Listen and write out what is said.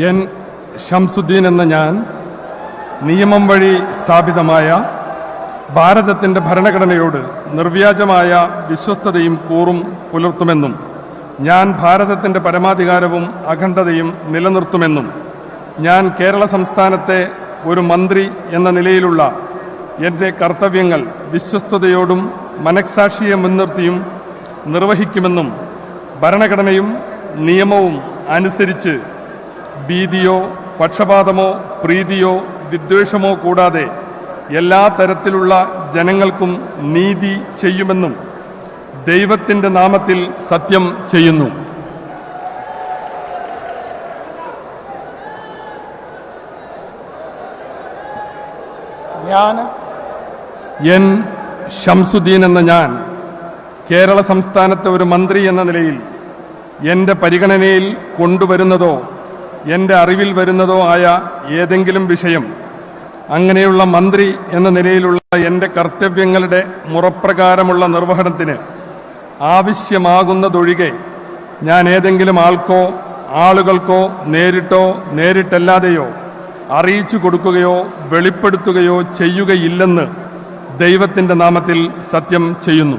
N Shamsuddin എന്ന ഞാൻ നിയമം വഴി സ്ഥാപിതമായ ഭാരതത്തിൻ്റെ ഭരണഘടനയോട് നിർവ്യാജമായ വിശ്വസ്തതയും കൂറും പുലർത്തുമെന്നും ഞാൻ ഭാരതത്തിൻ്റെ പരമാധികാരവും അഖണ്ഡതയും നിലനിർത്തുമെന്നും ഞാൻ കേരള സംസ്ഥാനത്തെ ഒരു മന്ത്രി എന്ന നിലയിലുള്ള എൻ്റെ കർത്തവ്യങ്ങൾ വിശ്വസ്തയോടും മനഃസാക്ഷിയെ മുൻനിർത്തിയും നിർവഹിക്കുമെന്നും ഭരണഘടനയും നിയമവും അനുസരിച്ച് ഭീതിയോ പക്ഷപാതമോ പ്രീതിയോ വിദ്വേഷമോ കൂടാതെ എല്ലാ തരത്തിലുള്ള ജനങ്ങൾക്കും നീതി ചെയ്യുമെന്നും ദൈവത്തിൻ്റെ നാമത്തിൽ സത്യം ചെയ്യുന്നു. എൻ ഷംസുദ്ദീൻ എന്ന ഞാൻ കേരള സംസ്ഥാനത്തെ ഒരു മന്ത്രി എന്ന നിലയിൽ എൻ്റെ പരിഗണനയിൽ കൊണ്ടുവരുന്നതോ എൻ്റെ അറിവിൽ വരുന്നതോ ആയ ഏതെങ്കിലും വിഷയം അങ്ങനെയുള്ള മന്ത്രി എന്ന നിലയിലുള്ള എൻ്റെ കർത്തവ്യങ്ങളുടെ മുറപ്രകാരമുള്ള നിർവഹണത്തിന് ആവശ്യമാകുന്നതൊഴികെ ഞാൻ ഏതെങ്കിലും ആൾക്കോ ആളുകൾക്കോ നേരിട്ടോ നേരിട്ടല്ലാതെയോ അറിയിച്ചു കൊടുക്കുകയോ വെളിപ്പെടുത്തുകയോ ചെയ്യുകയില്ലെന്ന് ദൈവത്തിൻ്റെ നാമത്തിൽ സത്യം ചെയ്യുന്നു.